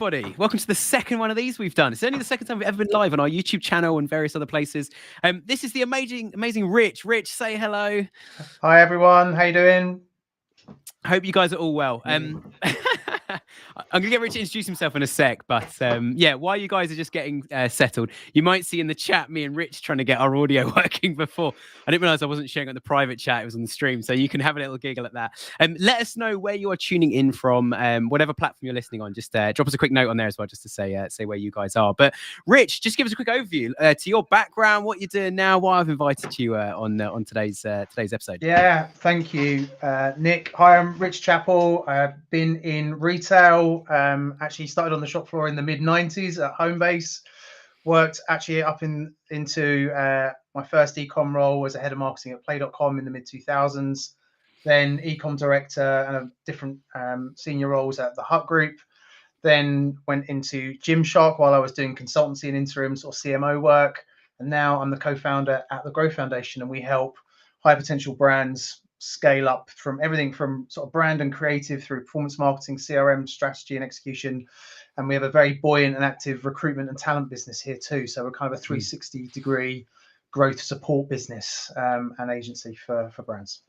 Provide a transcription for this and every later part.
Everybody, welcome to the second one of these we've done. It's only the second time we've ever been live on our YouTube channel and various other places. This is the amazing Rich. Rich, say hello. Hi everyone, how you doing? I hope you guys are all well. I'm gonna get Rich to introduce himself in a sec, but yeah, while you guys are just getting settled, you might see in the chat me and Rich trying to get our audio working before. I didn't realize I wasn't sharing on the private chat; it was on the stream, so you can have a little giggle at that. Let us know where you are tuning in from, whatever platform you're listening on. Just drop us a quick note on there as well, just to say where you guys are. But Rich, just give us a quick overview to your background, what you're doing now, why I've invited you on today's episode. Yeah, thank you, Nick. Hi, I'm Rich Chapple. I've been in retail. Actually started on the shop floor in the mid-90s at Homebase. Worked actually up into my first ecom role as a head of marketing at Play.com in the mid-2000s. Then ecom director and different senior roles at the Hut Group. Then went into Gymshark while I was doing consultancy and interim sort of CMO work. And now I'm the co-founder at the Growth Foundation, and we help high potential brands scale up from everything from sort of brand and creative through performance marketing, CRM, strategy and execution. And we have a very buoyant and active recruitment and talent business here too. So we're kind of a 360-degree growth support business and agency for brands.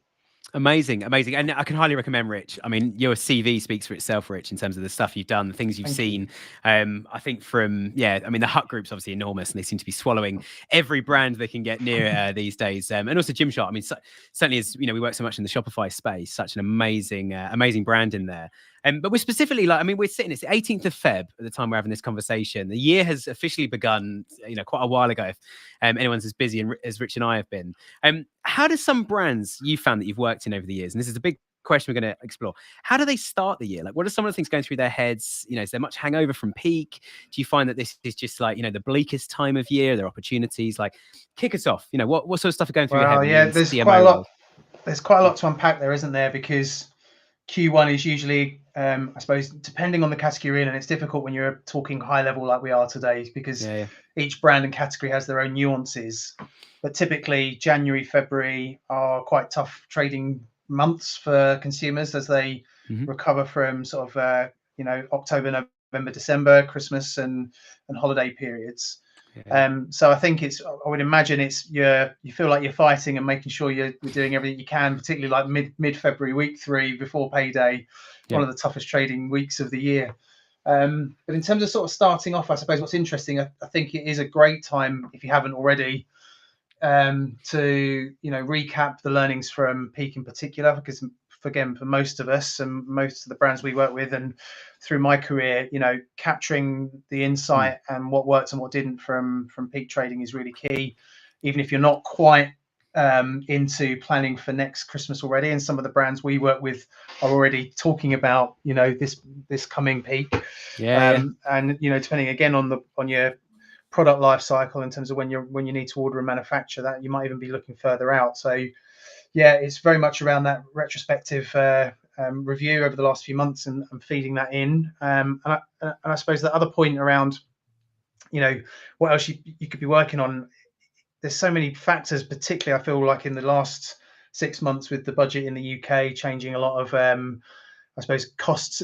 Amazing. And I can highly recommend Rich. I mean, your CV speaks for itself, Rich, in terms of the stuff you've done, the things you've seen. I think the Hut Group's obviously enormous and they seem to be swallowing every brand they can get near these days. And also Gymshark. I mean, certainly as, we work so much in the Shopify space, such an amazing brand in there. But we're specifically we're sitting, it's the 18th of Feb at the time we're having this conversation. The year has officially begun, quite a while ago, if anyone's as busy as Rich and I have been. How do some brands you found that you've worked in over the years, and this is a big question we're going to explore, how do they start the year? Like, what are some of the things going through their heads? Is there much hangover from peak? Do you find that this is just the bleakest time of year? There are opportunities? Like, kick us off. What sort of stuff are going through your head? Yeah, there's quite a lot. There's quite a lot to unpack there, isn't there? Because Q1 is usually, I suppose, depending on the category you're in, and it's difficult when you're talking high level like we are today, because each brand and category has their own nuances. But typically, January, February are quite tough trading months for consumers as they recover from sort of, October, November, December, Christmas and holiday periods. So I think I would imagine you feel like you're fighting and making sure you're doing everything you can, particularly like mid-February, week 3 before payday, one of the toughest trading weeks of the year. But in terms of sort of starting off, I suppose what's interesting, I think it is a great time, if you haven't already, to recap the learnings from peak in particular, because again, for most of us and most of the brands we work with, and through my career, capturing the insight and what worked and what didn't from peak trading is really key, even if you're not quite into planning for next Christmas already. And some of the brands we work with are already talking about this coming peak. And depending again on your product life cycle in terms of when you need to order and manufacture that, you might even be looking further out. So yeah, it's very much around that retrospective review over the last few months and feeding that in. And I suppose the other point around, what else you could be working on. There's so many factors, particularly I feel like in the last 6 months with the budget in the UK changing a lot of, I suppose,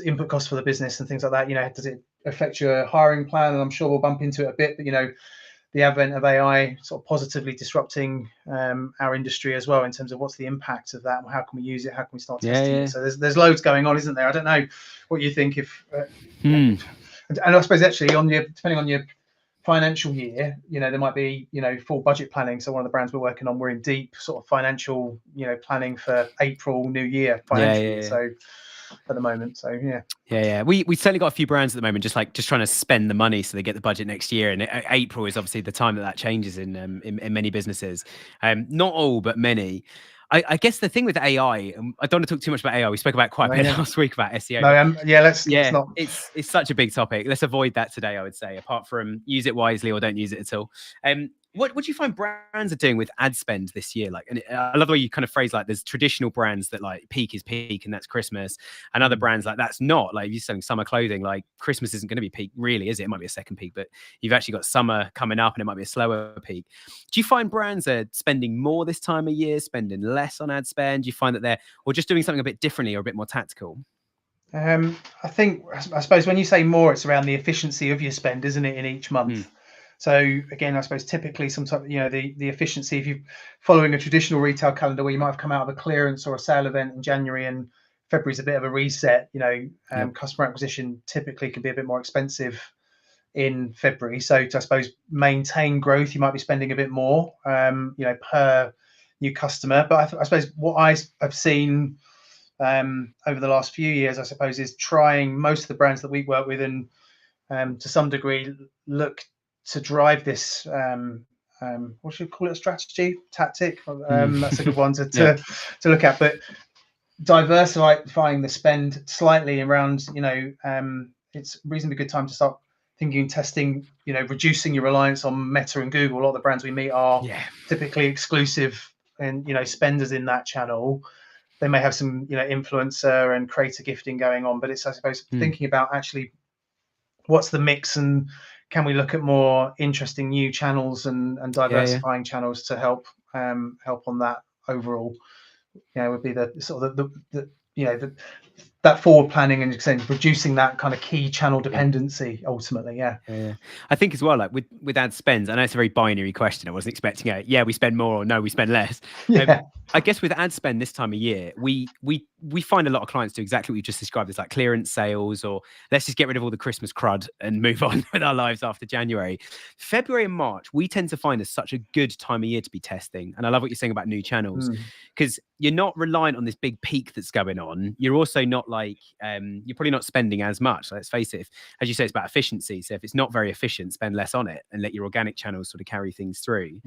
input costs for the business and things like that. Does it affect your hiring plan? And I'm sure we'll bump into it a bit, but the advent of AI sort of positively disrupting our industry as well in terms of what's the impact of that and how can we use it, how can we start testing it. So there's loads going on, isn't there? I don't know what you think and I suppose actually depending on your financial year, there might be full budget planning. So one of the brands we're working on, we're in deep sort of financial planning for April new year financially. So at the moment, so we certainly got a few brands at the moment just trying to spend the money so they get the budget next year, and April is obviously the time that changes in many businesses, not all but many. I guess the thing with AI, I don't want to talk too much about AI. We spoke about quite a bit last week about SEO. Let's not. It's such a big topic. Let's avoid that today, I would say, apart from use it wisely or don't use it at all. What do you find brands are doing with ad spend this year? Like, and I love the way you kind of phrase, like, there's traditional brands that like peak is peak and that's Christmas, and other brands like that's not. Like, if you're selling summer clothing, like Christmas isn't going to be peak, really, is it? It might be a second peak, but you've actually got summer coming up and it might be a slower peak. Do you find brands are spending more this time of year, spending less on ad spend? Do you find that they're or just doing something a bit differently or a bit more tactical? I think, I suppose when you say more, it's around the efficiency of your spend, isn't it, in each month? So again, I suppose typically sometimes, the efficiency, if you're following a traditional retail calendar where you might have come out of a clearance or a sale event in January and February's a bit of a reset, customer acquisition typically can be a bit more expensive in February. So to, I suppose, maintain growth, you might be spending a bit more, per new customer. But I suppose what I have seen over the last few years, I suppose, is trying most of the brands that we work with and to some degree look to drive this. What should we call it? A strategy, tactic. That's a good one to look at. But diversifying the spend slightly around, it's a reasonably good time to start thinking and testing, reducing your reliance on Meta and Google. A lot of the brands we meet are typically exclusive and, spenders in that channel. They may have some, influencer and creator gifting going on, but it's, I suppose, thinking about actually what's the mix and can we look at more interesting new channels and diversifying channels to help on that overall. Would be the sort of that forward planning and reducing that kind of key channel dependency ultimately. I think as well, like with ad spends, I know it's a very binary question. I wasn't expecting it. We spend more or no, we spend less. I guess with ad spend this time of year, we find a lot of clients do exactly what you just described as like clearance sales, or let's just get rid of all the Christmas crud and move on with our lives after January. February and March, we tend to find as such a good time of year to be testing. And I love what you're saying about new channels, because you're not reliant on this big peak that's going on. You're also not like, you're probably not spending as much. Let's face it, as you say, it's about efficiency. So if it's not very efficient, spend less on it and let your organic channels sort of carry things through.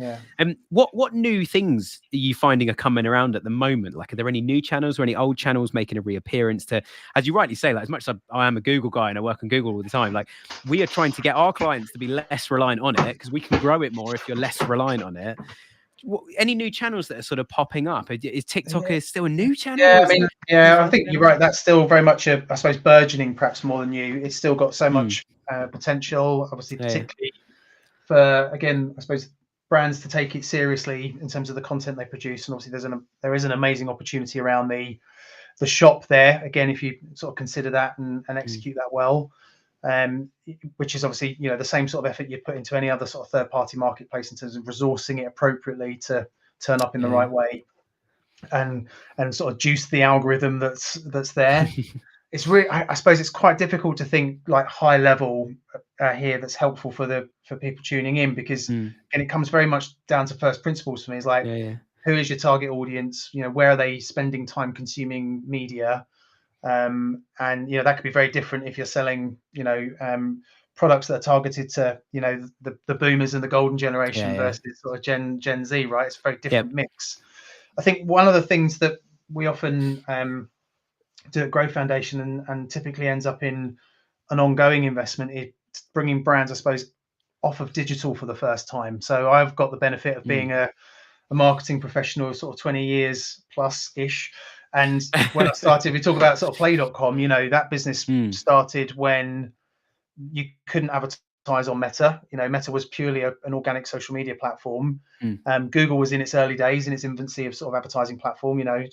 What new things are you finding are coming around at the moment? Like, are there any new channels or any old channels making a reappearance? To, as you rightly say, like, as much as I am a Google guy and I work on Google all the time, like, we are trying to get our clients to be less reliant on it, because we can grow it more if you're less reliant on it. Any new channels that are sort of popping up? Is TikTok still a new channel? I think you're right. That's still very much I suppose, burgeoning, perhaps more than new. It's still got so much potential, obviously, particularly for, again, I suppose, brands to take it seriously in terms of the content they produce. And obviously there is an amazing opportunity around the shop there, again, if you sort of consider that and execute that well. Which is obviously, the same sort of effort you put into any other sort of third-party marketplace in terms of resourcing it appropriately to turn up in the right way and sort of juice the algorithm that's there. It's really, I suppose it's quite difficult to think like high level here that's helpful for people tuning in, because and it comes very much down to first principles for me. It's like, who is your target audience? Where are they spending time consuming media? And that could be very different if you're selling products that are targeted to the boomers and the golden generation versus sort of Gen Z, right? It's a very different mix. I think one of the things that we often do at Growth Foundation and typically ends up in an ongoing investment is bringing brands, I suppose, off of digital for the first time. So I've got the benefit of being a marketing professional, sort of 20 years plus ish. And when I started, we talk about sort of play.com, that business started when you couldn't advertise on Meta. Meta was purely an organic social media platform. Google was in its early days, in its infancy of sort of advertising platform, 3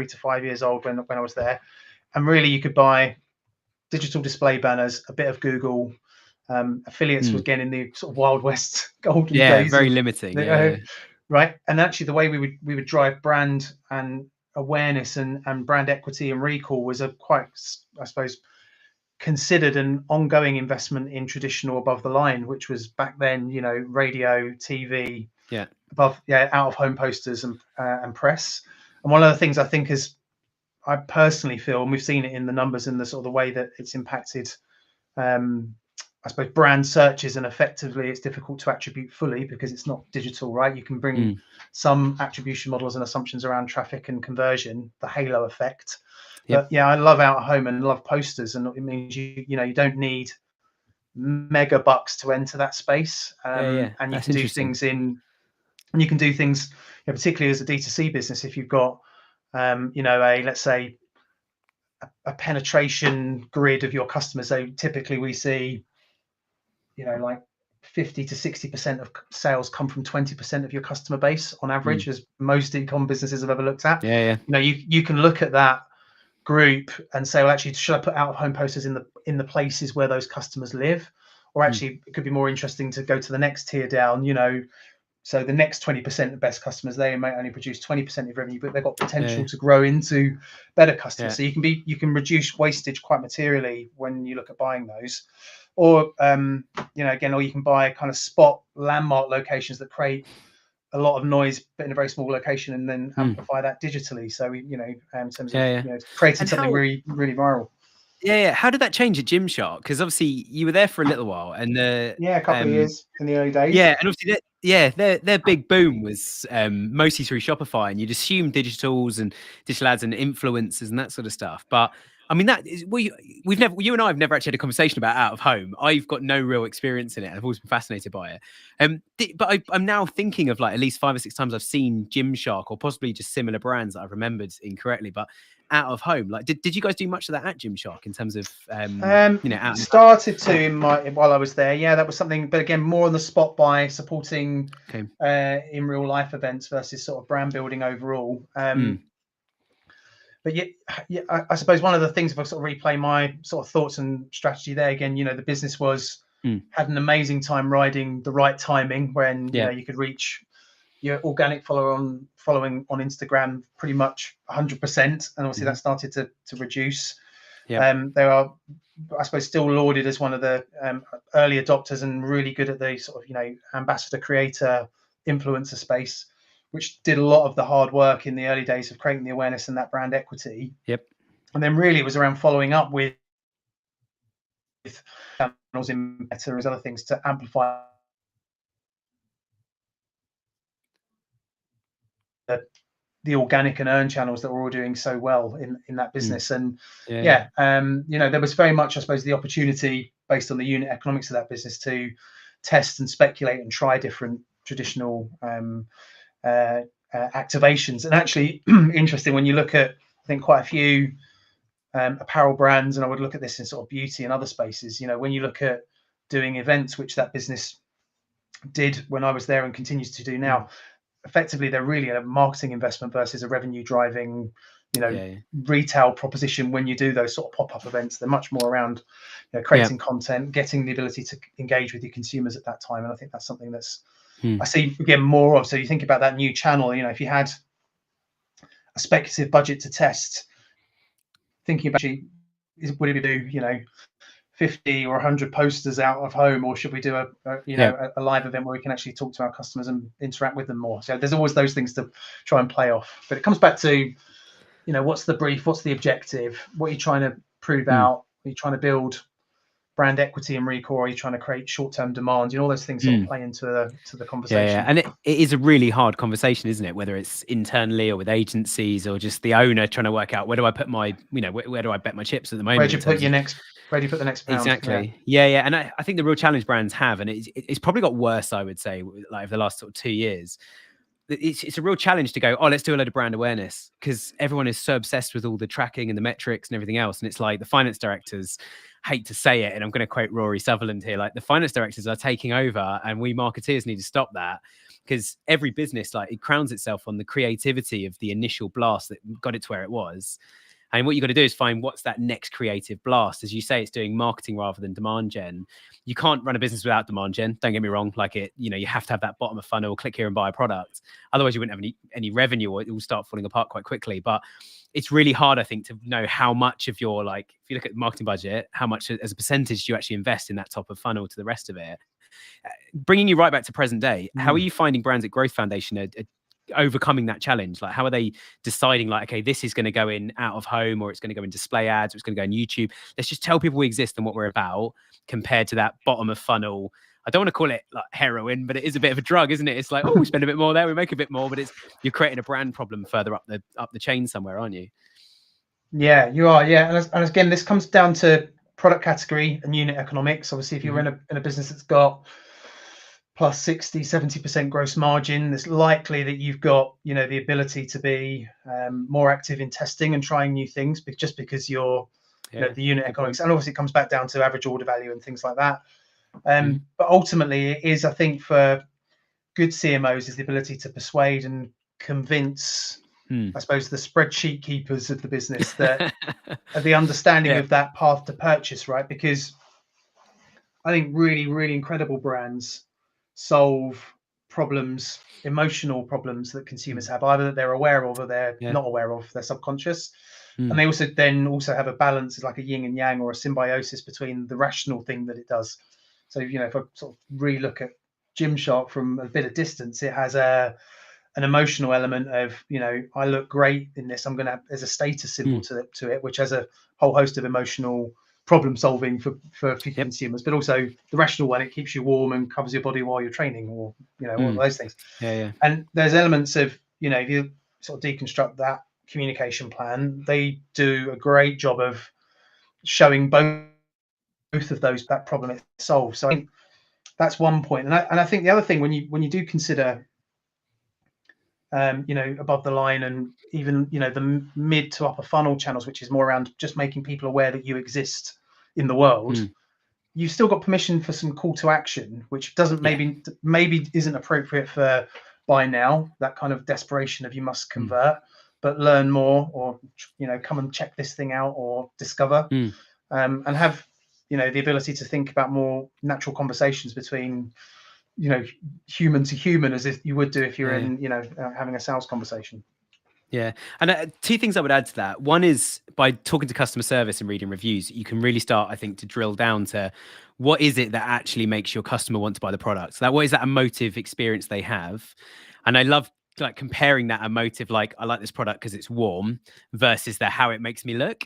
to 5 years old when I was there. And really you could buy digital display banners, a bit of Google. Affiliates was again in the sort of Wild West golden days. Very limiting. Right. And actually the way we would drive brand and awareness and brand equity and recall was a quite, I suppose, considered an ongoing investment in traditional above the line, which was back then, radio, TV, above, out of home posters and press. And one of the things I think is, I personally feel, and we've seen it in the numbers and the sort of the way that it's impacted, I suppose, brand searches, and effectively it's difficult to attribute fully because it's not digital, right? You can bring some attribution models and assumptions around traffic and conversion, the halo effect. But I love out of home and love posters, and it means you don't need mega bucks to enter that space. And you can do things particularly as a D2C business, if you've got let's say a penetration grid of your customers. So typically we see like 50 to 60% of sales come from 20% of your customer base on average, as most e-com businesses have ever looked at. You can look at that group and say, well, actually, should I put out of home posters in the places where those customers live? Or actually, it could be more interesting to go to the next tier down, so the next 20% of best customers, they may only produce 20% of revenue, but they've got potential to grow into better customers. So you can reduce wastage quite materially when you look at buying those. Or again, or you can buy kind of spot landmark locations that create a lot of noise but in a very small location, and then amplify that digitally. So in terms of creating something really, really viral. Yeah. How did that change at Gymshark? Because obviously you were there for a little while, and a couple of years in the early days. Yeah, and obviously their big boom was mostly through Shopify, and you'd assume digitals and digital ads and influencers and that sort of stuff. But I mean, that is you and I have never actually had a conversation about out of home. I've got no real experience in it. I've always been fascinated by it. But I'm now thinking of like at least 5 or 6 times I've seen Gymshark or possibly just similar brands that I've remembered incorrectly. But out of home, like did you guys do much of that at Gymshark in terms of started to while I was there? Yeah, that was something, but again, more on the spot by supporting in real life events versus sort of brand building overall. But yeah, I suppose one of the things, if I sort of replay my sort of thoughts and strategy there again, the business had an amazing time riding the right timing when you could reach your organic following on Instagram pretty much 100%, and obviously that started to reduce. They are, I suppose, still lauded as one of the early adopters and really good at the sort of ambassador, creator, influencer space, which did a lot of the hard work in the early days of creating the awareness and that brand equity. And then really it was around following up with channels in Meta as other things to amplify the organic and earn channels that were all doing so well in that business. And there was very much, I suppose, the opportunity based on the unit economics of that business to test and speculate and try different traditional activations. And actually interesting when you look at, I think, quite a few apparel brands, and I would look at this in sort of beauty and other spaces, when you look at doing events, which that business did when I was there and continues to do now, effectively they're really a marketing investment versus a revenue driving retail proposition. When you do those sort of pop-up events, they're much more around creating content, getting the ability to engage with your consumers at that time. And I think that's something that's I see again more of. So you think about that new channel, if you had a speculative budget to test, thinking about would it do 50 or 100 posters out of home, or should we do a live event where we can actually talk to our customers and interact with them more? So there's always those things to try and play off, but it comes back to what's the brief, what's the objective, what are you trying to prove out, are you trying to build brand equity and recall, or are you trying to create short-term demand? All those things sort of play into the conversation. And it is a really hard conversation, isn't it, whether it's internally or with agencies or just the owner trying to work out where do I put my where do I bet my chips at the moment, where do you put the next pound? Exactly. Yeah. And I think the real challenge brands have, and it's probably got worse, I would say, like over the last sort of 2 years. It's a real challenge to go, let's do a load of brand awareness, because everyone is so obsessed with all the tracking and the metrics and everything else. And it's like the finance directors, hate to say it, and I'm going to quote Rory Sutherland here, like the finance directors are taking over and we marketeers need to stop that, because every business, like, it crowns itself on the creativity of the initial blast that got it to where it was. And what you got to do is find what's that next creative blast. As you say, it's doing marketing rather than demand gen. You can't run a business without demand gen. Don't get me wrong. Like you have to have that bottom of funnel, click here and buy a product. Otherwise you wouldn't have any revenue, or it will start falling apart quite quickly. But it's really hard, I think, to know how much of your, like, if you look at the marketing budget, how much as a percentage do you actually invest in that top of funnel to the rest of it. Bringing you right back to present day, how are you finding brands at Growth Foundation are overcoming that challenge? Like, how are they deciding, like, okay, this is going to go in out of home, or it's going to go in display ads, or it's going to go on YouTube? Let's just tell people we exist and what we're about, compared to that bottom of funnel. I don't want to call it like heroin, but it is a bit of a drug, isn't it? It's like, we spend a bit more there, we make a bit more, but you're creating a brand problem further up the chain somewhere, aren't you? Yeah, you are. Yeah, and again, this comes down to product category and unit economics. Obviously, if you're in a business that's got plus 60-70% gross margin, it's likely that you've got the ability to be more active in testing and trying new things, just because you're the unit economics. And obviously it comes back down to average order value and things like that. But ultimately it is, I think, for good CMOs, is the ability to persuade and convince I suppose, the spreadsheet keepers of the business that are the understanding of that path to purchase, right? Because I think really, really incredible brands solve problems, emotional problems that consumers have, either that they're aware of or they're not aware of, they're subconscious. And they also have a balance, like a yin and yang or a symbiosis between the rational thing that it does. So, if I sort of really look at Gymshark from a bit of distance, it has an emotional element of, I look great in this. I'm going to, there's a status symbol to it, which has a whole host of emotional problem solving for consumers, but also the rational one, it keeps you warm and covers your body while you're training, or all those things. And there's elements of, if you sort of deconstruct that communication plan, they do a great job of showing both of those, that problem it solves. So I think that's one point. And I think the other thing, when you do consider above the line and even the mid to upper funnel channels, which is more around just making people aware that you exist in the world, you've still got permission for some call to action, which doesn't maybe isn't appropriate for buy now, that kind of desperation of you must convert, but learn more, or come and check this thing out, or discover, and have the ability to think about more natural conversations between human to human, as if you would do if you're in having a sales conversation. Yeah. And two things I would add to that. One is, by talking to customer service and reading reviews, you can really start, I think, to drill down to what is it that actually makes your customer want to buy the product. So what is that emotive experience they have? And I love like comparing that emotive, like, I like this product because it's warm, versus how it makes me look.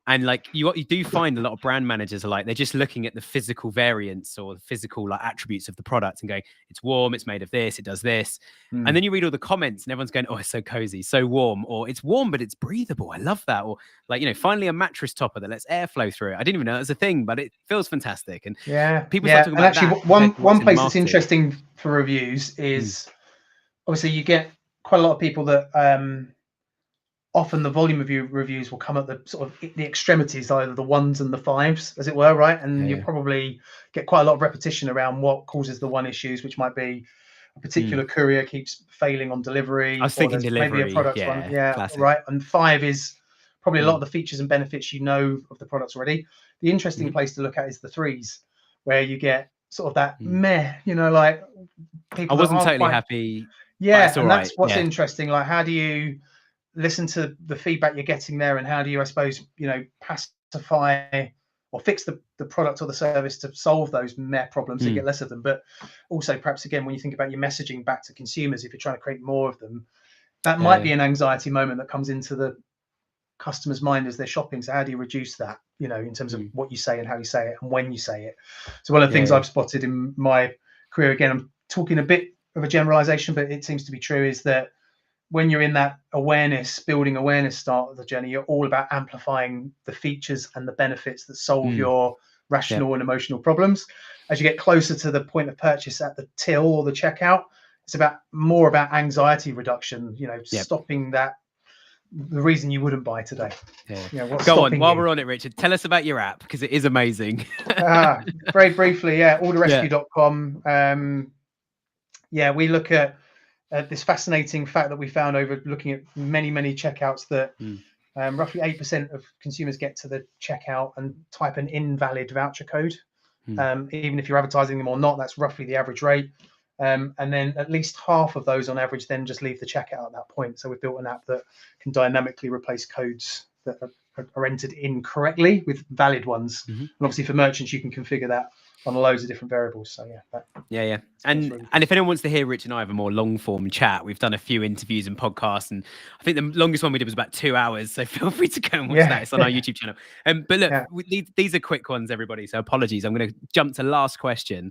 And like what you do find, a lot of brand managers are like, they're just looking at the physical variants or the physical like attributes of the product and going, it's warm, it's made of this, it does this. And then you read all the comments and everyone's going, oh, it's so cozy, so warm, or it's warm, but it's breathable. I love that. Or like, finally a mattress topper that lets airflow through it. I didn't even know it was a thing, but it feels fantastic. And people start talking about actually, that. One place that's interesting for reviews is obviously you get quite a lot of people that often the volume of reviews will come at the sort of the extremities, either the 1s and the 5s, as it were, right? And you probably get quite a lot of repetition around what causes the 1 issues, which might be a particular courier keeps failing on delivery. I was thinking delivery, maybe a product one, classic. right? And 5 is probably a lot of the features and benefits of the products already. The interesting place to look at is the 3s, where you get sort of that meh, like people. I wasn't totally happy. And that's what's interesting. Like, how do you listen to the feedback you're getting there, and how do you, I suppose, pacify or fix the product or the service to solve those meh problems and get less of them? But also, perhaps again, when you think about your messaging back to consumers, if you're trying to create more of them, that might be an anxiety moment that comes into the customer's mind as they're shopping. So how do you reduce that, in terms of what you say and how you say it and when you say it? So one of the things I've spotted in my career, again, I'm talking a bit of a generalization, but it seems to be true, is that when you're in that building awareness start of the journey, you're all about amplifying the features and the benefits that solve your rational and emotional problems. As you get closer to the point of purchase at the till or the checkout, it's more about anxiety reduction, stopping that, the reason you wouldn't buy today. Go on, while we're on it, Richard, tell us about your app, because it is amazing. Very briefly, orderrescue.com. We look at this fascinating fact that we found over looking at many checkouts, that roughly 8% of consumers get to the checkout and type an invalid voucher code, even if you're advertising them or not. That's roughly the average rate. And then at least half of those on average then just leave the checkout at that point. So we've built an app that can dynamically replace codes that are entered incorrectly with valid ones. And obviously for merchants, you can configure that on loads of different variables. So and if anyone wants to hear Rich and I have a more long form chat, we've done a few interviews and podcasts, and I think the longest one we did was about 2 hours, so feel free to go and watch that. It's on our YouTube channel. But look, these are quick ones, everybody, so apologies. I'm going to jump to last question.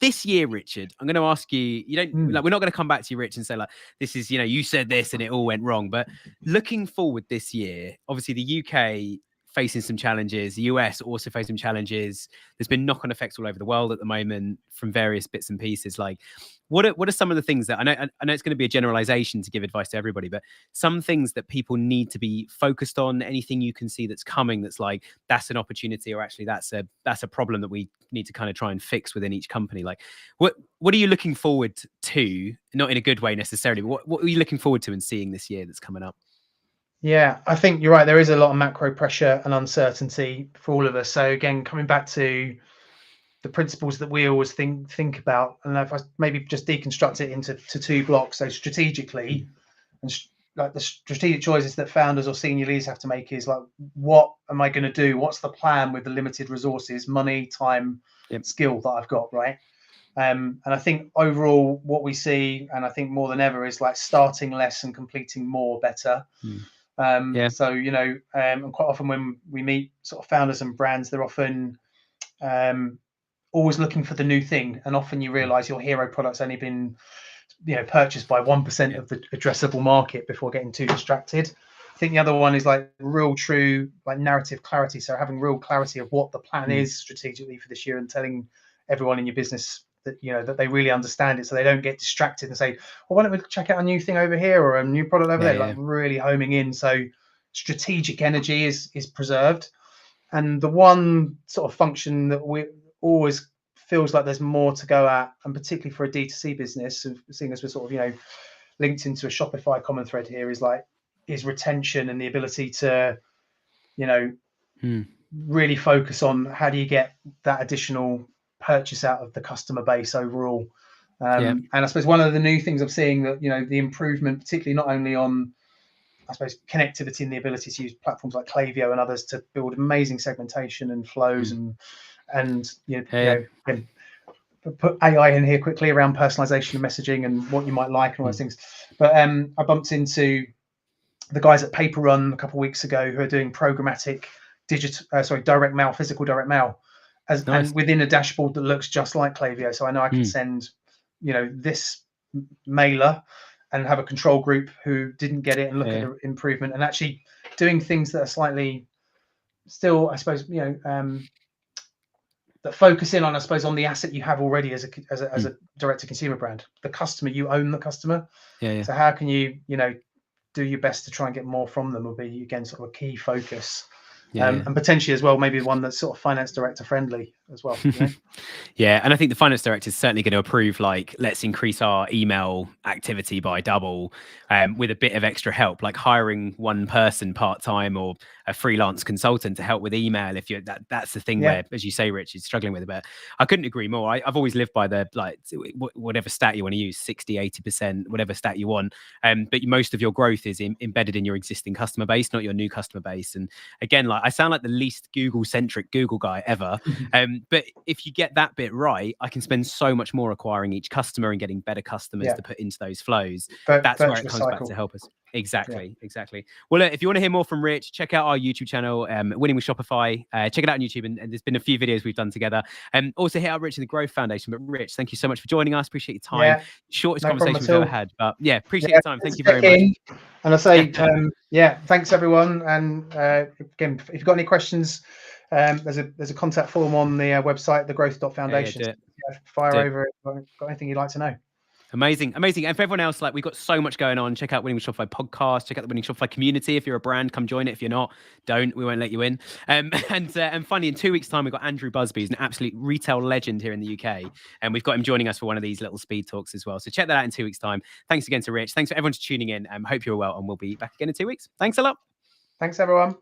This year, Richard, I'm going to ask you, like, we're not going to come back to you, Rich, and say like, this is, you said this and it all went wrong, but looking forward this year, obviously the UK facing some challenges. The US also facing challenges. There's been knock-on effects all over the world at the moment from various bits and pieces. Like, what are some of the things that I know it's going to be a generalization to give advice to everybody, but some things that people need to be focused on? Anything you can see that's coming that's like that's an opportunity, or actually that's a problem that we need to kind of try and fix within each company? Like, what are you looking forward to? Not in a good way necessarily, but what are you looking forward to and seeing this year that's coming up? Yeah, I think you're right. There is a lot of macro pressure and uncertainty for all of us. So again, coming back to the principles that we always think about, and if I maybe just deconstruct it into two blocks. So strategically, and like the strategic choices that founders or senior leaders have to make is like, what am I going to do? What's the plan with the limited resources, money, time, skill that I've got, right? And I think overall, what we see, and I think more than ever, is like starting less and completing more better. So, you know, and quite often when we meet sort of founders and brands, they're often always looking for the new thing. And often you realize your hero product's only been, you know, purchased by 1% of the addressable market before getting too distracted. I think the other one is like real true like narrative clarity. So having real clarity of what the plan is strategically for this year, and telling everyone in your business that, you know, that they really understand it, so they don't get distracted and say, well, why don't we check out a new thing over here or a new product over there? Like really homing in, so strategic energy is preserved. And the one sort of function that we always feels like there's more to go at, and particularly for a D2C business, seeing as we're sort of, you know, linked into a Shopify common thread here, is retention and the ability to, you know, really focus on how do you get that additional purchase out of the customer base overall. And I suppose one of the new things I'm seeing, that, you know, the improvement, particularly not only on, I suppose, connectivity and the ability to use platforms like Klaviyo and others to build amazing segmentation and flows, and you know, put AI in here quickly around personalization and messaging and what you might like and all those things. But I bumped into the guys at Paper Run a couple of weeks ago who are doing programmatic direct mail, physical direct mail, and within a dashboard that looks just like Klaviyo. So I know I can send, you know, this mailer and have a control group who didn't get it and look at the improvement, and actually doing things that are slightly still, I suppose, you know, that focus in on, I suppose, on the asset you have already as a direct to consumer brand, the customer. You own the customer. So how can you, you know, do your best to try and get more from them, will be again sort of a key focus. And potentially as well, maybe one that's sort of finance director friendly as well. You know? Yeah, and I think the finance director is certainly going to approve, like, let's increase our email activity by double, with a bit of extra help, like hiring one person part-time or a freelance consultant to help with email. If you're that's the thing where, as you say, Rich is struggling with it. But I couldn't agree more. I've always lived by the, like, whatever stat you want to use, 60, 80%, whatever stat you want. But most of your growth is embedded in your existing customer base, not your new customer base. And again, like, I sound like the least Google-centric Google guy ever. But if you get that bit right, I can spend so much more acquiring each customer and getting better customers to put into those flows. That's where it comes back to help us. Exactly. Well, if you want to hear more from Rich, check out our YouTube channel, Winning with Shopify. Check it out on YouTube, and there's been a few videos we've done together. Also hit out Rich in the Growth Foundation. But Rich, thank you so much for joining us. Appreciate your time. Shortest conversation we've ever had, but appreciate your time. Thank you very much. And I say, thanks everyone. And again, if you've got any questions, there's a contact form on the website, thegrowth.foundation. Fire over if you've got anything you'd like to know. Amazing. And for everyone else, like, we've got so much going on. Check out Winning with Shopify podcast. Check out the Winning Shopify community. If you're a brand, come join it. If you're not, don't. We won't let you in. And finally, in 2 weeks' time, we've got Andrew Busby, who's an absolute retail legend here in the UK, and we've got him joining us for one of these little speed talks as well. So check that out in 2 weeks' time. Thanks again to Rich. Thanks for everyone for tuning in. Hope you're well, and we'll be back again in 2 weeks. Thanks a lot. Thanks, everyone.